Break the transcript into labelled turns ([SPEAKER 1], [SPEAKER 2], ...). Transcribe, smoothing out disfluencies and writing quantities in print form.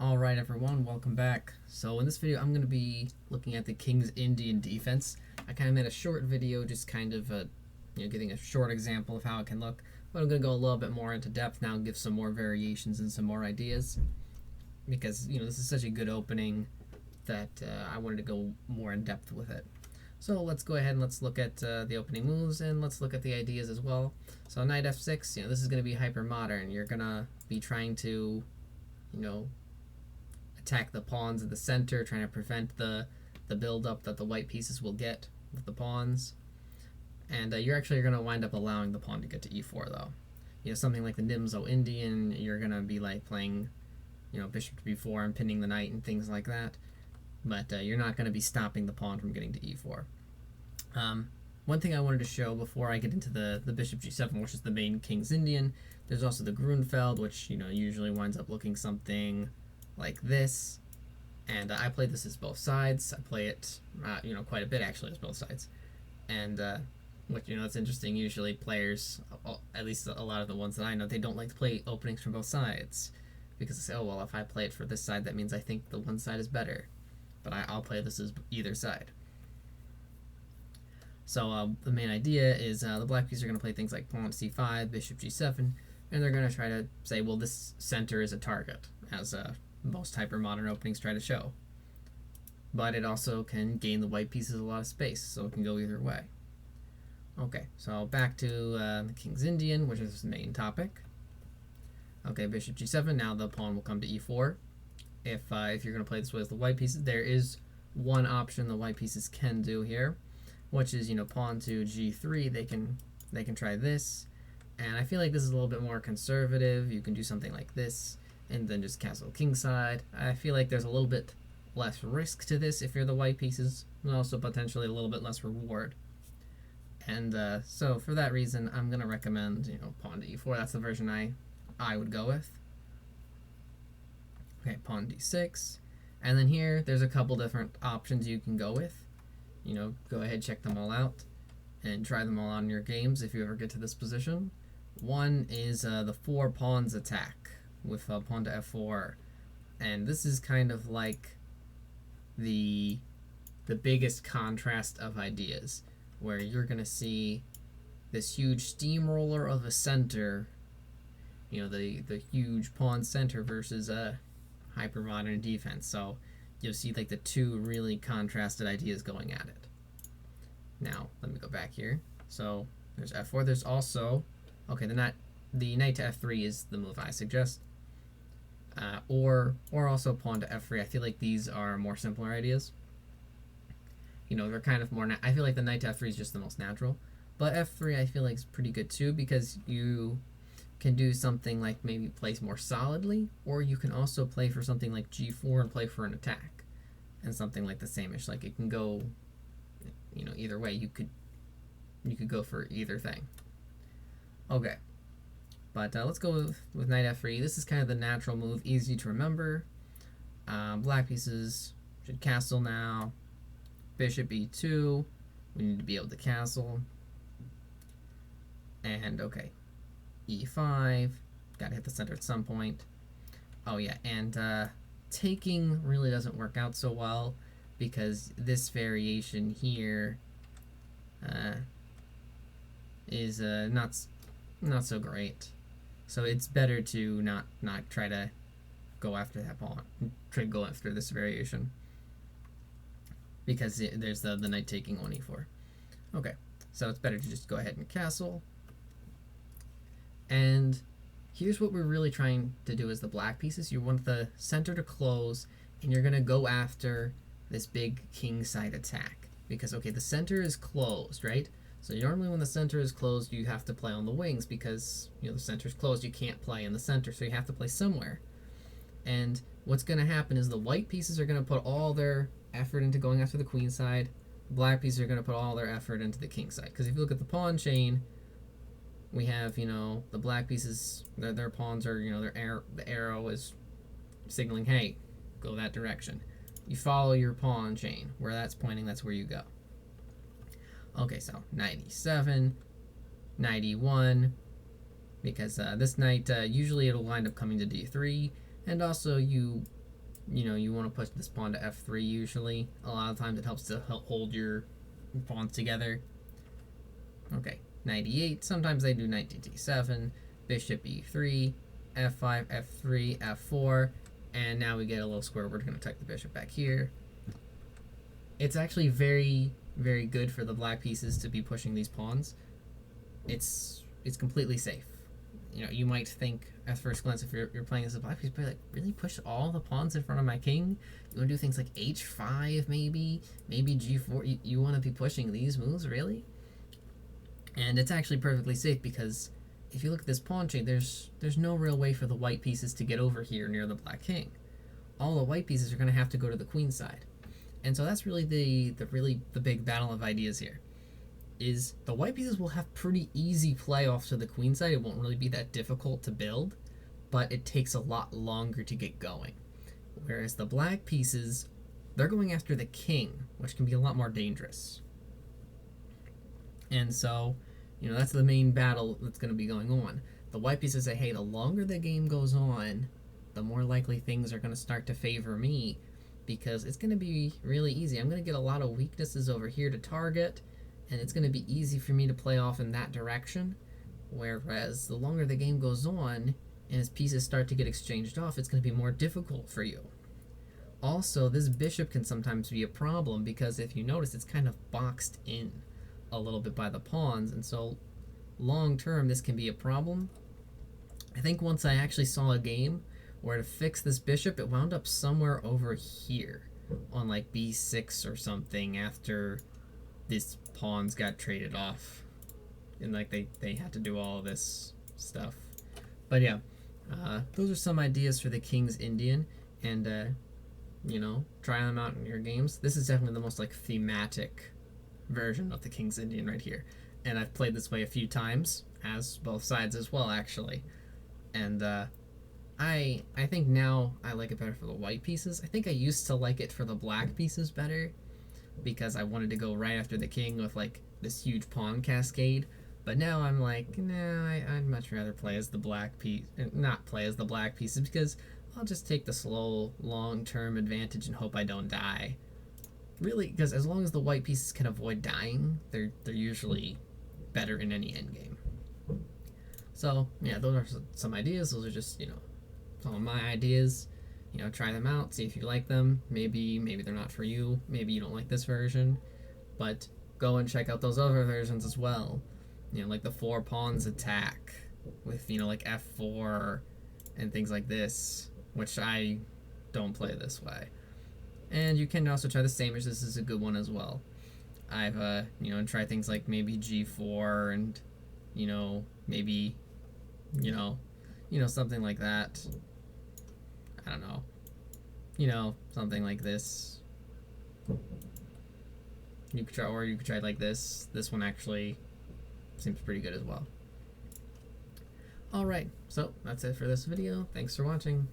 [SPEAKER 1] Alright everyone, welcome back. So in this video I'm going to be looking at the King's Indian defense. I kind of made a short video just kind of getting a short example of how it can look, but I'm going to go a little bit more into depth now and give some more variations and some more ideas because this is such a good opening that I wanted to go more in depth with it. So let's go ahead and let's look at the opening moves and let's look at the ideas as well. So knight f6, this is going to be hyper modern. You're going to be trying to attack the pawns in the center, trying to prevent the build-up that the white pieces will get with the pawns. And you're actually going to wind up allowing the pawn to get to e4, though. Something like the Nimzo Indian, you're going to be like playing, bishop to b4 and pinning the knight and things like that. But you're not going to be stopping the pawn from getting to e4. One thing I wanted to show before I get into the bishop g7, which is the main King's Indian, there's also the Grunfeld, which usually winds up looking something like this. And I play this as both sides. I play it quite a bit actually as both sides. And it's interesting. Usually players, at least a lot of the ones that I know, they don't like to play openings from both sides because they say, oh well, if I play it for this side, that means I think the one side is better. But I'll play this as either side. So the main idea is the black pieces are going to play things like pawn c5, bishop g7, and they're going to try to say, well, this center is a target, as most hyper-modern openings try to show. But it also can gain the white pieces a lot of space, so it can go either way. Okay, so back to the King's Indian, which is the main topic. Okay, bishop g7, now the pawn will come to e4. If you're going to play this way as the white pieces, there is one option the white pieces can do here, which is pawn to g3. They can try this, and I feel like this is a little bit more conservative. You can do something like this and then just castle kingside. I feel like there's a little bit less risk to this if you're the white pieces, and also potentially a little bit less reward. And so for that reason, I'm gonna recommend pawn to e4. That's the version I would go with. Okay, pawn d6, and then here there's a couple different options you can go with. Go ahead, check them all out and try them all on your games if you ever get to this position. One is the 4 pawns attack with pawn to f4, and this is kind of like the biggest contrast of ideas, where you're gonna see this huge steamroller of a center, the huge pawn center versus a hyper modern defense. So you'll see like the two really contrasted ideas going at it. Now let me go back here. So there's f4. There's also the knight to f3 is the move I suggest, or also pawn to f3. I feel like these are more simpler ideas. They're kind of more. I feel like the knight to f3 is just the most natural, but f3 I feel like is pretty good too, because you can do something like maybe play more solidly, or you can also play for something like g4 and play for an attack, and something like the same-ish. Like it can go, either way. You could go for either thing. Okay, but let's go with knight f3. This is kind of the natural move, easy to remember. Black pieces should castle now. Bishop e2. We need to be able to castle. And okay, e5. Gotta hit the center at some point. Oh yeah, and taking really doesn't work out so well, because this variation here is not so great. So it's better to not try to go after that pawn. Try to go after this variation, because there's the knight taking on e4. Okay, so it's better to just go ahead and castle. And here's what we're really trying to do as the black pieces. You want the center to close, and you're going to go after this big kingside attack. Because, okay, the center is closed, right? So normally when the center is closed, you have to play on the wings, because, the center is closed. You can't play in the center, so you have to play somewhere. And what's going to happen is the white pieces are going to put all their effort into going after the queen side. Black pieces are going to put all their effort into the king side. Because if you look at the pawn chain, we have, the black pieces, their pawns are, the arrow is signaling, hey, go that direction. You follow your pawn chain. Where that's pointing, that's where you go. Okay, so knight e7, knight e1, because this knight, usually it'll wind up coming to d3, and also you you want to push this pawn to f3 usually. A lot of times it helps to help hold your pawns together. Okay, knight e8. Sometimes they do knight to d7, bishop e3, f5, f3, f4, and now we get a little square. We're going to tuck the bishop back here. It's actually very, very good for the black pieces to be pushing these pawns. It's completely safe. You might think at first glance, if you're playing as a black piece, like, really push all the pawns in front of my king? You want to do things like h5 maybe g4? You want to be pushing these moves, really? And it's actually perfectly safe, because if you look at this pawn chain, there's no real way for the white pieces to get over here near the black king. All the white pieces are going to have to go to the queen side. And so that's really the big battle of ideas here. Is the white pieces will have pretty easy play off to the queen side. It won't really be that difficult to build, but it takes a lot longer to get going. Whereas the black pieces, they're going after the king, which can be a lot more dangerous. And so, that's the main battle that's going to be going on. The white pieces say, hey, the longer the game goes on, the more likely things are going to start to favor me, because it's going to be really easy. I'm going to get a lot of weaknesses over here to target, and it's going to be easy for me to play off in that direction. Whereas the longer the game goes on, and as pieces start to get exchanged off, it's going to be more difficult for you. Also, this bishop can sometimes be a problem, because if you notice, it's kind of boxed in a little bit by the pawns, and so long term this can be a problem. I think once I actually saw a game where to fix this bishop, it wound up somewhere over here on like b6 or something, after these pawns got traded off, and like they had to do all this stuff. But yeah, those are some ideas for the King's Indian, and try them out in your games. This is definitely the most like thematic version of the King's Indian right here, and I've played this way a few times as both sides as well, actually. And I think now I like it better for the white pieces. I think I used to like it for the black pieces better, because I wanted to go right after the king with like this huge pawn cascade. But now I'm like, no, I'd much rather play as the black piece, not play as the black pieces, because I'll just take the slow long-term advantage and hope I don't die. Really, because as long as the white pieces can avoid dying, they're usually better in any endgame. So yeah, those are some ideas. Those are just some of my ideas. Try them out, see if you like them. Maybe they're not for you. Maybe you don't like this version, but go and check out those other versions as well. Like the 4 pawns attack with like f4 and things like this, which I don't play this way. And you can also try the Samers. This is a good one as well. I've tried things like maybe g4 and maybe something like that. I don't know. Something like this. You could try like this. This one actually seems pretty good as well. Alright, so that's it for this video. Thanks for watching.